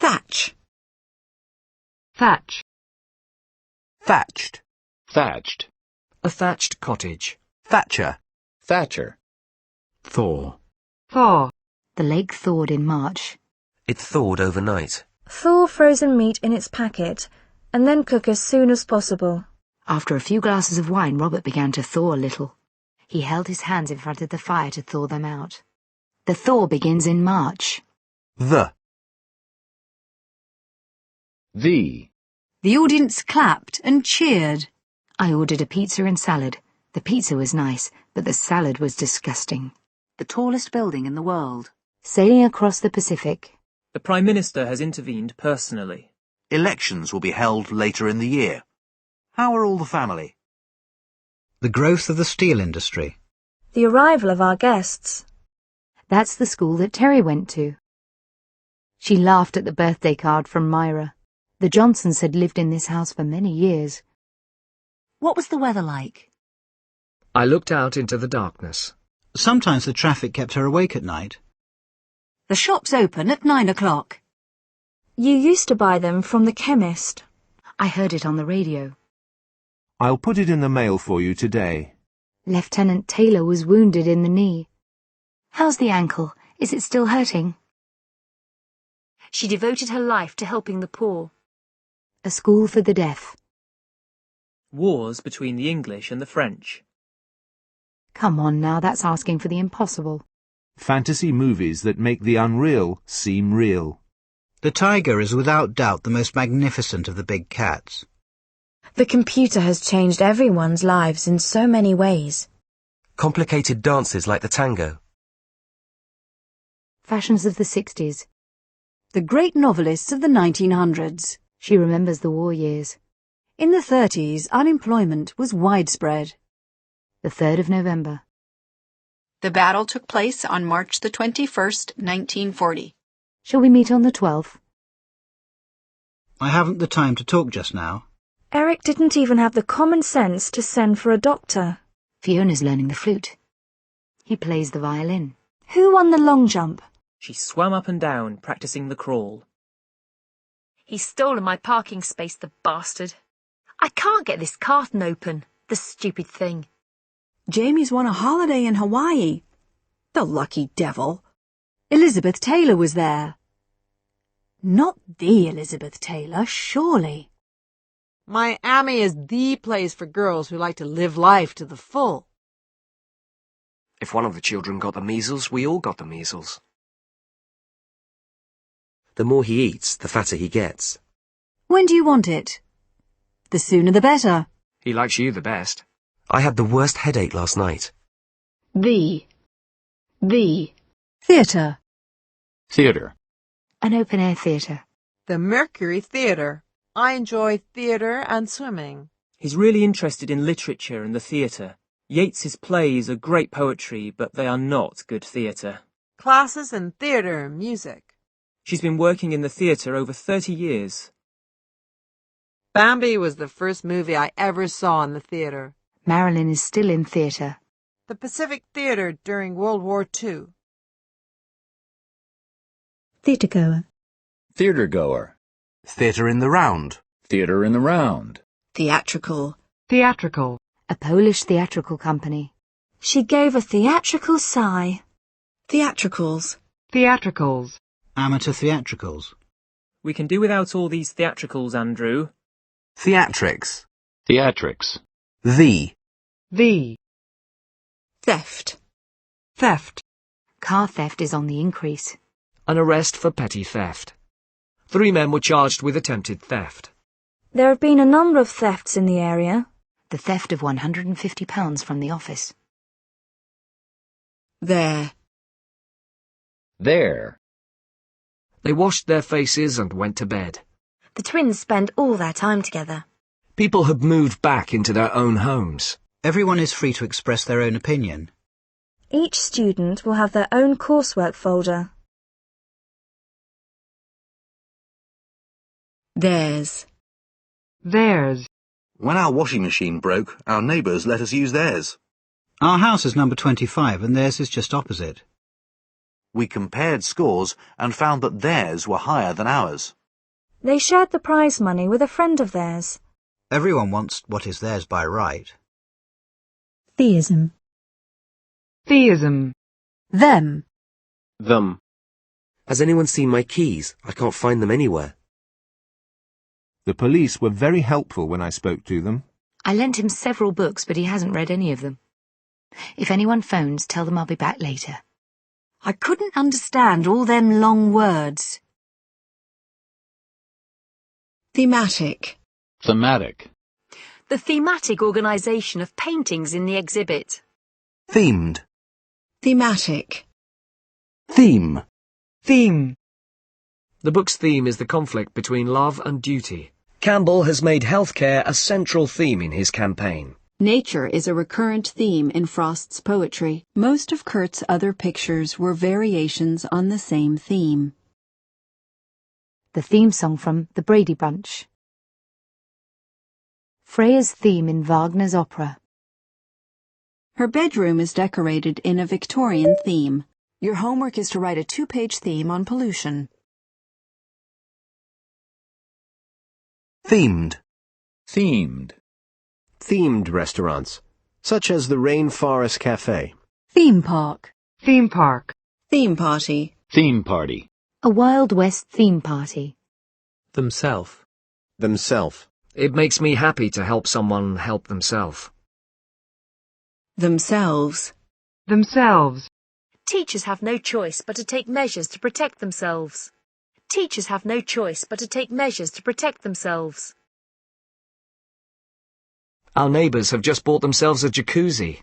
Thatch. Thatch. Thatched. Thatched. A thatched cottage. Thatcher. Thatcher. Thaw. Thaw. The lake thawed in March. It thawed overnight. Thaw frozen meat in its packet, and then cook as soon as possible. After a few glasses of wine, Robert began to thaw a little. He held his hands in front of the fire to thaw them out. The thaw begins in March. The The audience clapped and cheered. I ordered a pizza and salad. The pizza was nice, but the salad was disgusting. The tallest building in the world. Sailing across the Pacific. The Prime Minister has intervened personally. Elections will be held later in the year. How are all the family? The growth of the steel industry. The arrival of our guests. That's the school that Terry went to. She laughed at the birthday card from Myra. The Johnsons had lived in this house for many years. What was the weather like? I looked out into the darkness. Sometimes the traffic kept her awake at night. The shops open at 9 o'clock. You used to buy them from the chemist. I heard it on the radio. I'll put it in the mail for you today. Lieutenant Taylor was wounded in the knee. How's the ankle? Is it still hurting? She devoted her life to helping the poor. A school for the deaf. Wars between the English and the French. Come on now, that's asking for the impossible. Fantasy movies that make the unreal seem real. The tiger is without doubt the most magnificent of the big cats. The computer has changed everyone's lives in so many ways. Complicated dances like the tango. Fashions of the 60s. The great novelists of the 1900s. She remembers the war years. In the 30s, unemployment was widespread. The 3rd of November. The battle took place on March the 21st, 1940. Shall we meet on the 12th? I haven't the time to talk just now. Eric didn't even have the common sense to send for a doctor. Fiona's learning the flute. He plays the violin. Who won the long jump? She swam up and down, practicing the crawl. He's stolen my parking space, the bastard. I can't get this carton open, the stupid thing. Jamie's won a holiday in Hawaii. The lucky devil. Elizabeth Taylor was there. Not the Elizabeth Taylor, surely. Miami is the place for girls who like to live life to the full. If one of the children got the measles, we all got the measles. The more he eats, the fatter he gets. When do you want it? The sooner the better. He likes you the best. I had the worst headache last night. The Theatre. Theatre. An open-air theatre. The Mercury Theatre. I enjoy theatre and swimming. He's really interested in literature and the theatre. Yeats's plays are great poetry, but they are not good theatre. Classes in theatre and music. She's been working in the theatre over 30 years. Bambi was the first movie I ever saw in the theatre. Marilyn is still in theatre. The Pacific Theatre during World War II. Theatregoer. Theatregoer. Theatre in the round. Theatre in the round. Theatrical. Theatrical. A Polish theatrical company. She gave a theatrical sigh. Theatricals. Theatricals. Amateur theatricals. We can do without all these theatricals, Andrew. Theatrics. Theatrics. The Theft. Theft. Car theft is on the increase. An arrest for petty theft. 3 men were charged with attempted theft. There have been a number of thefts in the area. The theft of £150 from the office. There. There. They washed their faces and went to bed. The twins spend all their time together. People have moved back into their own homes. Everyone is free to express their own opinion. Each student will have their own coursework folder. Theirs. Theirs. When our washing machine broke, our neighbours let us use theirs. Our house is number 25 and theirs is just opposite. We compared scores and found that theirs were higher than ours. They shared the prize money with a friend of theirs. Everyone wants what is theirs by right. Theism. Theism. Them. Them. Has anyone seen my keys? I can't find them anywhere. The police were very helpful when I spoke to them. I lent him several books, but he hasn't read any of them. If anyone phones, tell them I'll be back later. I couldn't understand all them long words. Thematic. Thematic. The thematic organisation of paintings in the exhibit. Themed. Thematic. Theme. Theme. The book's theme is the conflict between love and duty. Campbell has made healthcare a central theme in his campaign. Nature is a recurrent theme in Frost's poetry. Most of Kurt's other pictures were variations on the same theme. The theme song from The Brady Bunch. Freya's theme in Wagner's opera. Her bedroom is decorated in a Victorian theme. Your homework is to write a 2-page theme on pollution. Themed. Themed. Themed restaurants, such as the Rainforest Cafe. Theme park. Theme park. Theme party. Theme party. A Wild West theme party. Themself. Themself. It makes me happy to help someone help themselves. Themselves. Themselves. Teachers have no choice but to take measures to protect themselves. Teachers have no choice but to take measures to protect themselves. Our neighbours have just bought themselves a jacuzzi.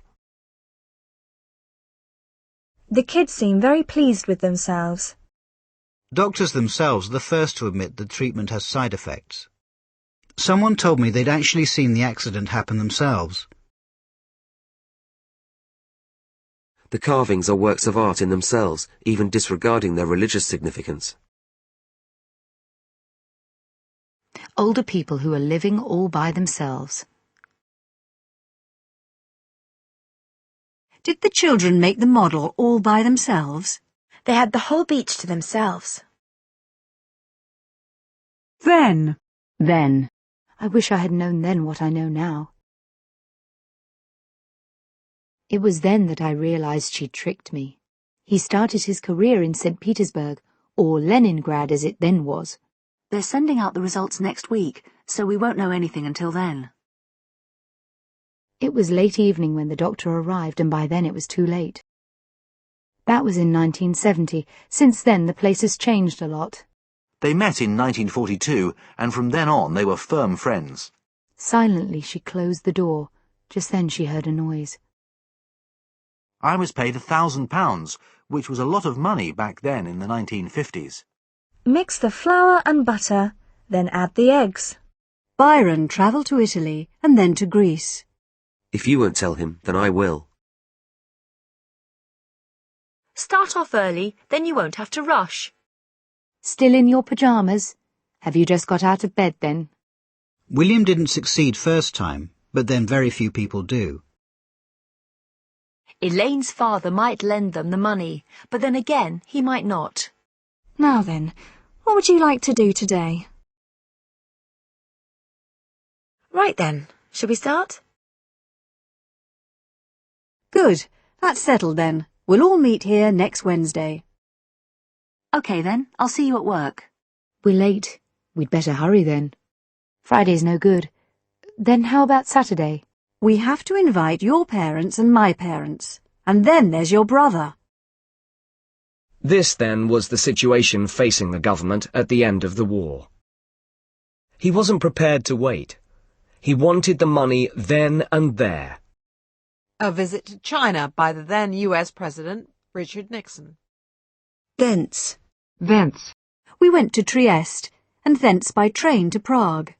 The kids seem very pleased with themselves. Doctors themselves are the first to admit the treatment has side effects. Someone told me they'd actually seen the accident happen themselves. The carvings are works of art in themselves, even disregarding their religious significance. Older people who are living all by themselves. Did the children make the model all by themselves? They had the whole beach to themselves. Then. Then. I wish I had known then what I know now. It was then that I realized she'd tricked me. He started his career in St. Petersburg, or Leningrad as it then was. They're sending out the results next week, so we won't know anything until then. It was late evening when the doctor arrived, and by then it was too late. That was in 1970. Since then, the place has changed a lot. They met in 1942, and from then on they were firm friends. Silently, she closed the door. Just then she heard a noise. I was paid £1,000, which was a lot of money back then in the 1950s. Mix the flour and butter, then add the eggs. Byron travelled to Italy and then to Greece. If you won't tell him, then I will. Start off early, then you won't have to rush. Still in your pyjamas? Have you just got out of bed then? William didn't succeed first time, but then very few people do. Elaine's father might lend them the money, but then again he might not. Now then, what would you like to do today? Right then, shall we start? Good, that's settled then. We'll all meet here next Wednesday. OK then, I'll see you at work. We're late. We'd better hurry then. Friday's no good. Then how about Saturday? We have to invite your parents and my parents. And then there's your brother. This, then, was the situation facing the government at the end of the war. He wasn't prepared to wait. He wanted the money then and there. A visit to China by the then U.S. President, Richard Nixon. Thence. Thence. We went to Trieste, and thence by train to Prague.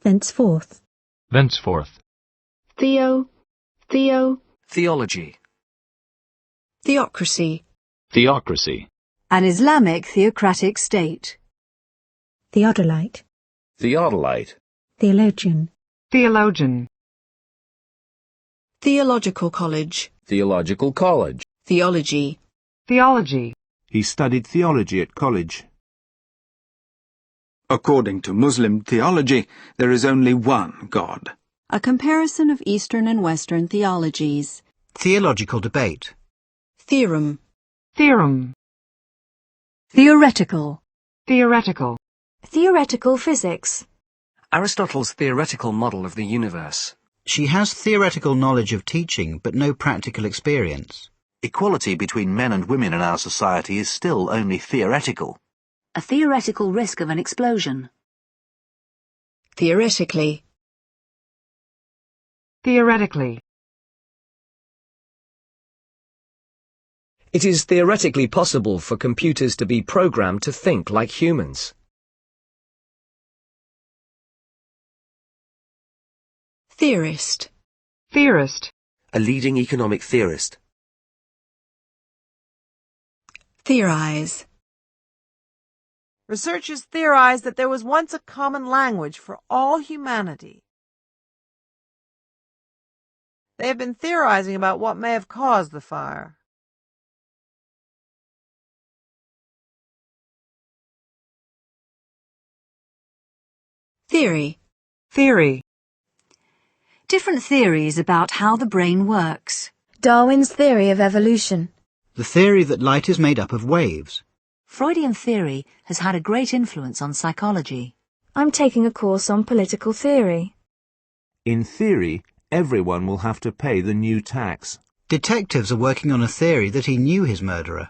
Thenceforth. Thenceforth. Theology. Theocracy. Theocracy. An Islamic theocratic state. Theodolite. Theodolite. Theologian. Theologian. Theological college. Theological college. Theology. Theology. He studied theology at college. According to Muslim theology, there is only one God. A comparison of Eastern and Western theologies. Theological debate. Theorem. Theorem. Theoretical. Theoretical. Theoretical physics. Aristotle's theoretical model of the universe. She has theoretical knowledge of teaching, but no practical experience. Equality between men and women in our society is still only theoretical. A theoretical risk of an explosion. Theoretically. Theoretically. It is theoretically possible for computers to be programmed to think like humans. Theorist. Theorist. A leading economic theorist. Theorize. Researchers theorized that there was once a common language for all humanity. They have been theorizing about what may have caused the fire. Theory. Theory. Different theories about how the brain works. Darwin's theory of evolution. The theory that light is made up of waves. Freudian theory has had a great influence on psychology. I'm taking a course on political theory. In theory, everyone will have to pay the new tax. Detectives are working on a theory that he knew his murderer.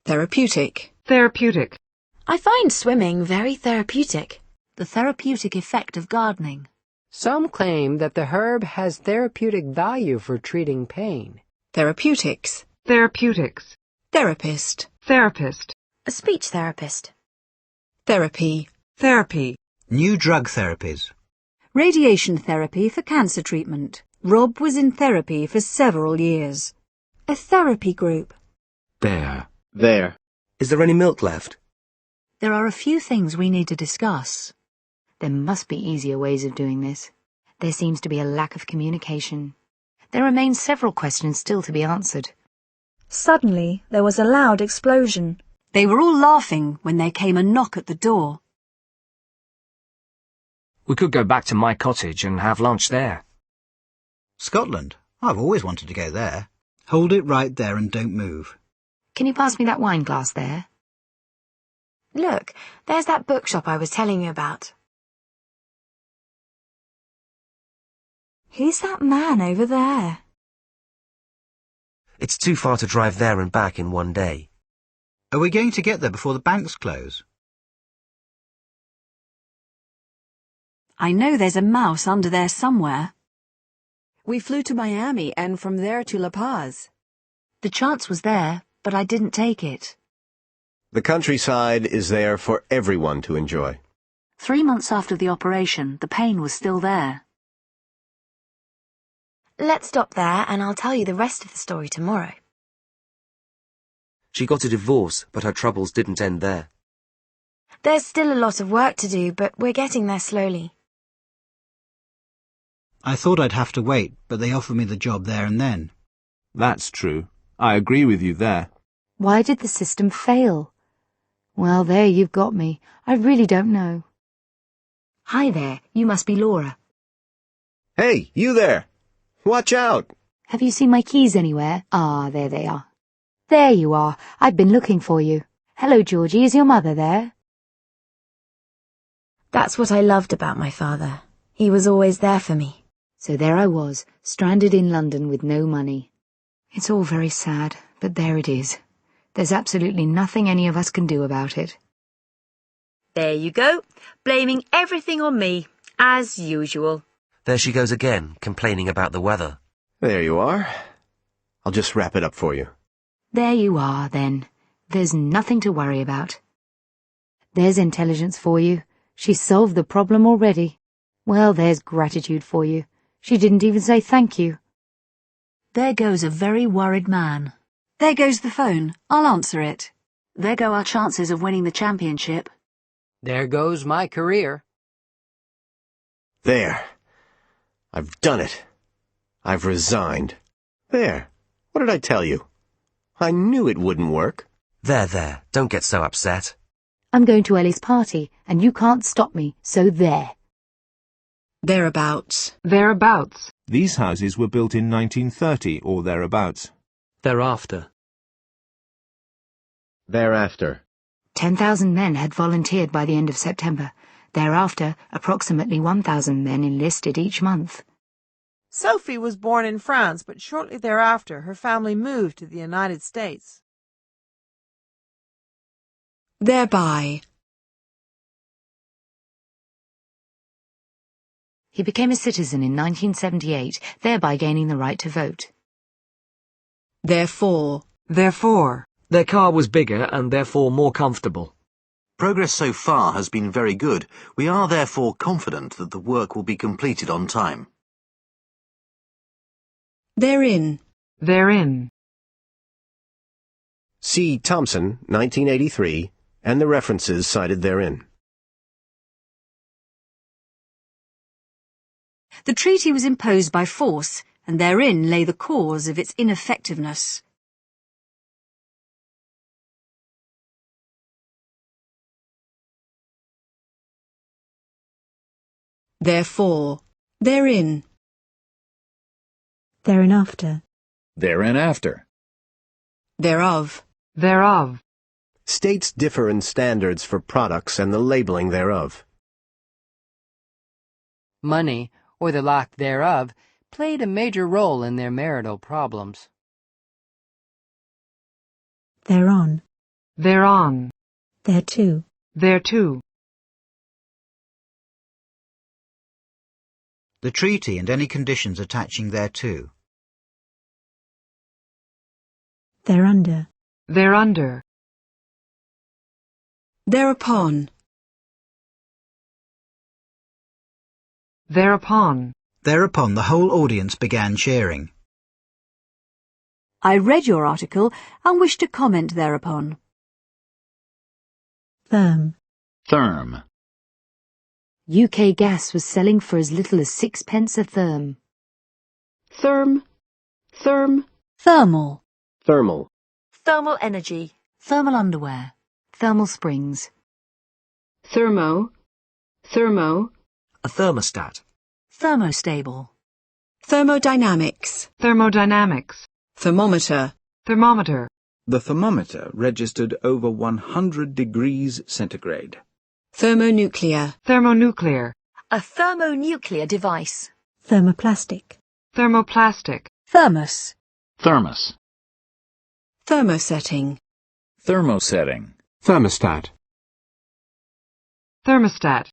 Therapeutic. Therapeutic. I find swimming very therapeutic. The therapeutic effect of gardening. Some claim that the herb has therapeutic value for treating pain. Therapeutics. Therapeutics. Therapist. Therapist. A speech therapist. Therapy. Therapy. New drug therapies. Radiation therapy for cancer treatment. Rob was in therapy for several years. A therapy group. There. There. Is there any milk left? There are a few things we need to discuss. There must be easier ways of doing this. There seems to be a lack of communication. There remain several questions still to be answered. Suddenly, there was a loud explosion. They were all laughing when there came a knock at the door. We could go back to my cottage and have lunch there. Scotland? I've always wanted to go there. Hold it right there and don't move. Can you pass me that wine glass there? Look, there's that bookshop I was telling you about. Who's that man over there? It's too far to drive there and back in one day. Are we going to get there before the banks close? I know there's a mouse under there somewhere. We flew to Miami and from there to La Paz. The chance was there, but I didn't take it. The countryside is there for everyone to enjoy. 3 months after the operation, the pain was still there. Let's stop there and I'll tell you the rest of the story tomorrow. She got a divorce, but her troubles didn't end there. There's still a lot of work to do, but we're getting there slowly. I thought I'd have to wait, but they offered me the job there and then. That's true. I agree with you there. Why did the system fail? Well, there you've got me. I really don't know. Hi there, you must be Laura. Hey, you there! Watch out! Have you seen my keys anywhere? Ah, there they are. There you are. I've been looking for you. Hello, Georgie. Is your mother there? That's what I loved about my father. He was always there for me. So there I was, stranded in London with no money. It's all very sad, but there it is. There's absolutely nothing any of us can do about it. There you go, blaming everything on me, as usual. There she goes again, complaining about the weather. There you are. I'll just wrap it up for you. There you are, then. There's nothing to worry about. There's intelligence for you. She's solved the problem already. Well, there's gratitude for you. She didn't even say thank you. There goes a very worried man. There goes the phone. I'll answer it. There go our chances of winning the championship. There goes my career. There. I've done it. I've resigned. There. What did I tell you? I knew it wouldn't work. There, don't get so upset. I'm going to Ellie's party, and you can't stop me, so there. Thereabouts. Thereabouts. These houses were built in 1930 or thereabouts. Thereafter. Thereafter. 10,000 men had volunteered by the end of September. Thereafter, approximately 1,000 men enlisted each month. Sophie was born in France, but shortly thereafter her family moved to the United States. Thereby. He became a citizen in 1978, thereby gaining the right to vote. Therefore. Therefore. Their car was bigger and therefore more comfortable. Progress so far has been very good. We are therefore confident that the work will be completed on time. Therein. Therein. See Thompson, 1983, and the references cited therein. The treaty was imposed by force, and therein lay the cause of its ineffectiveness. Therefore. Therein. Thereinafter. Thereinafter. Thereof. Thereof. States differ in standards for products and the labeling thereof. Money, or the lack thereof, played a major role in their marital problems. Thereon. Thereon. Thereto. Thereto. The treaty and any conditions attaching thereto. Thereunder. Thereunder. Thereupon. Thereupon. Thereupon the whole audience began cheering. I read your article and wish to comment thereupon. Therm. Therm. UK gas was selling for as little as 6p a therm. Therm. Therm. Thermal. Thermal. Thermal energy. Thermal underwear. Thermal springs. Thermo. Thermo. A thermostat. Thermostable. Thermodynamics. Thermodynamics. Thermometer. Thermometer. The thermometer registered over 100 degrees centigrade. Thermonuclear. Thermonuclear. A thermonuclear device. Thermoplastic. Thermoplastic. Thermos. Thermos. Thermosetting. Thermosetting. Thermostat. Thermostat.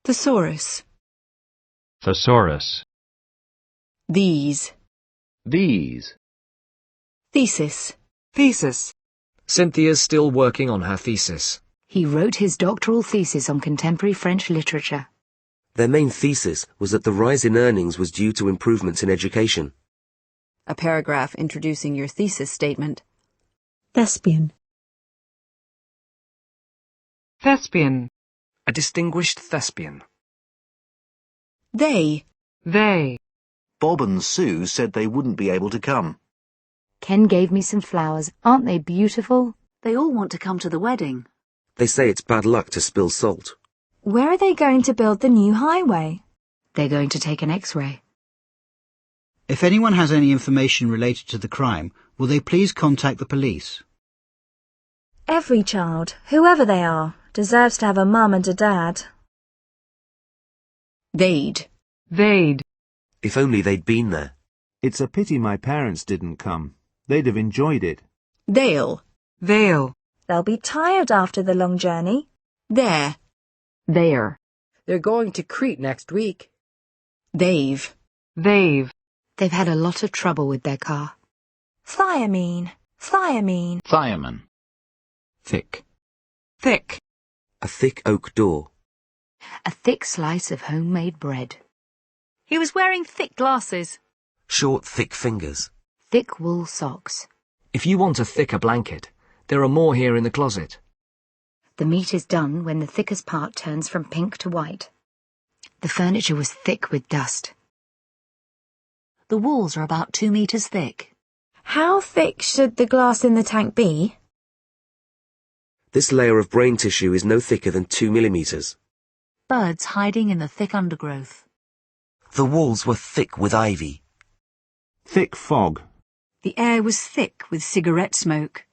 Thesaurus. Thesaurus. These. These. Thesis. Thesis. Cynthia's still working on her thesis. He wrote his doctoral thesis on contemporary French literature. Their main thesis was that the rise in earnings was due to improvements in education. A paragraph introducing your thesis statement. Thespian. Thespian. A distinguished thespian. They. They. Bob and Sue said they wouldn't be able to come. Ken gave me some flowers. Aren't they beautiful? They all want to come to the wedding. They say it's bad luck to spill salt. Where are they going to build the new highway? They're going to take an X-ray. If anyone has any information related to the crime, will they please contact the police? Every child, whoever they are, deserves to have a mum and a dad. They'd. They'd. If only they'd been there. It's a pity my parents didn't come. They'd have enjoyed it. They'll. They'll. They'll be tired after the long journey. There. There. They're going to Crete next week. They've. They've. They've had a lot of trouble with their car. Thiamine. Thiamine. Thiamine. Thick. Thick. A thick oak door. A thick slice of homemade bread. He was wearing thick glasses. Short, thick fingers. Thick wool socks. If you want a thicker blanket, there are more here in the closet. The meat is done when the thickest part turns from pink to white. The furniture was thick with dust. The walls are about 2 meters thick. How thick should the glass in the tank be? This layer of brain tissue is no thicker than 2 millimeters. Birds hiding in the thick undergrowth. The walls were thick with ivy. Thick fog. The air was thick with cigarette smoke.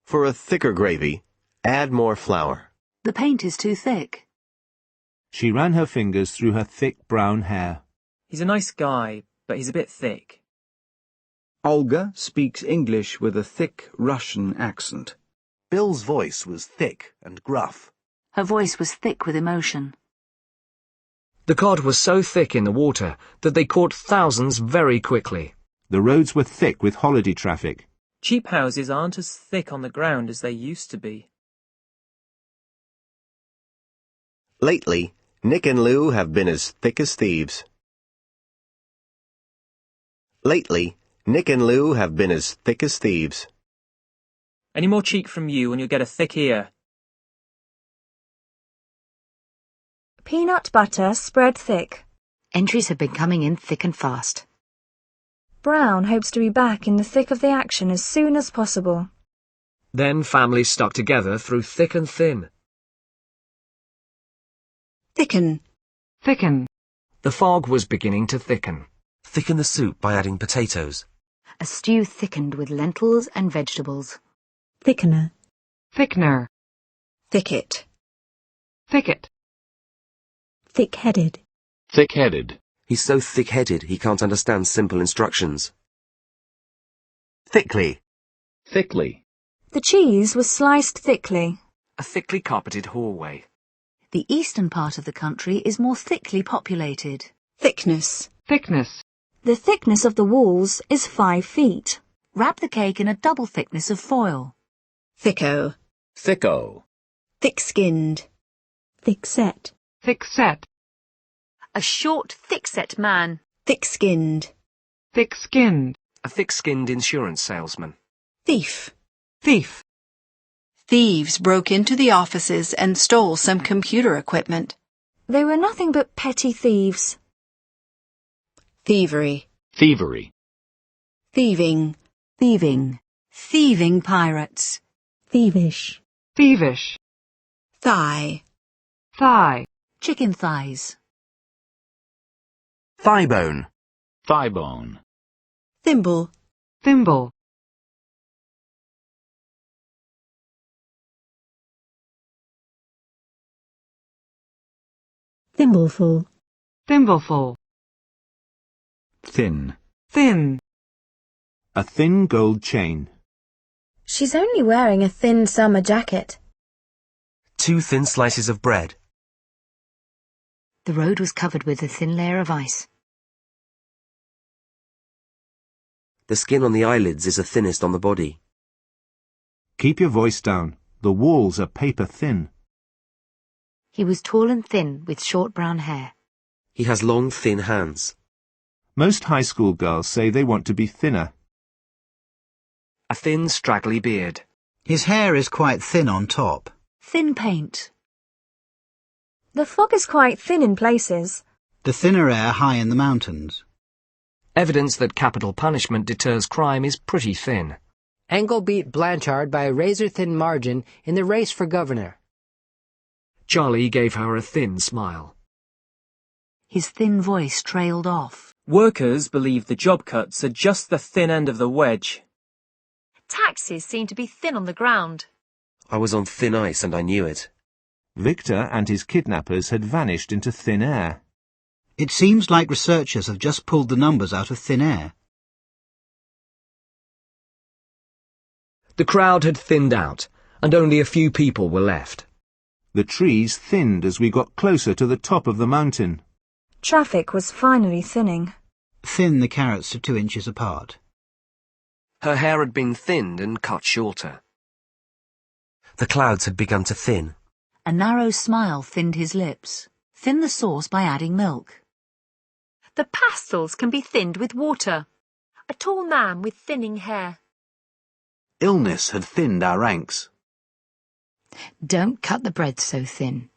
For a thicker gravy, add more flour. The paint is too thick. She ran her fingers through her thick brown hair. He's a nice guy, but he's a bit thick. Olga speaks English with a thick Russian accent. Bill's voice was thick and gruff. Her voice was thick with emotion. The cod was so thick in the water that they caught thousands very quickly. The roads were thick with holiday traffic. Cheap houses aren't as thick on the ground as they used to be. Lately, Nick and Lou have been as thick as thieves. Lately, Nick and Lou have been as thick as thieves. Any more cheek from you and you'll get a thick ear. Peanut butter spread thick. Entries have been coming in thick and fast. Brown hopes to be back in the thick of the action as soon as possible. Then families stuck together through thick and thin. Thicken. Thicken. The fog was beginning to thicken. Thicken the soup by adding potatoes. A stew thickened with lentils and vegetables. Thickener. Thickener. Thicket. Thicket. Thick-headed. Thick-headed. He's so thick-headed he can't understand simple instructions. Thickly. Thickly. The cheese was sliced thickly. A thickly carpeted hallway. The eastern part of the country is more thickly populated. Thickness. Thickness. The thickness of the walls is 5 feet. Wrap the cake in a double thickness of foil. Thicko. Thicko. Thick-skinned. Thick-set. Thick-set. A short, thick-set man. Thick-skinned. Thick-skinned. A thick-skinned insurance salesman. Thief. Thief. Thieves broke into the offices and stole some computer equipment. They were nothing but petty thieves. Thievery. Thievery. Thieving. Thieving. Thieving pirates. Thievish. Thievish. Thigh. Thigh. Chicken thighs. Thigh bone. Thigh bone. Thimble. Thimble. Thimbleful. Thimbleful. Thin. Thin. A thin gold chain. She's only wearing a thin summer jacket. 2 thin slices of bread. The road was covered with a thin layer of ice. The skin on the eyelids is the thinnest on the body. Keep your voice down. The walls are paper thin. He was tall and thin with short brown hair. He has long, thin hands. Most high school girls say they want to be thinner. A thin, straggly beard. His hair is quite thin on top. Thin paint. The fog is quite thin in places. The thinner air high in the mountains. Evidence that capital punishment deters crime is pretty thin. Engel beat Blanchard by a razor-thin margin in the race for governor. Charlie gave her a thin smile. His thin voice trailed off. Workers believe the job cuts are just the thin end of the wedge. Taxis seem to be thin on the ground. I was on thin ice and I knew it. Victor and his kidnappers had vanished into thin air. It seems like researchers have just pulled the numbers out of thin air. The crowd had thinned out, and only a few people were left. The trees thinned as we got closer to the top of the mountain. Traffic was finally thinning. Thin the carrots to 2 inches apart. Her hair had been thinned and cut shorter. The clouds had begun to thin. A narrow smile thinned his lips. Thin the sauce by adding milk. The pastils can be thinned with water. A tall man with thinning hair. Illness had thinned our ranks. Don't cut the bread so thin.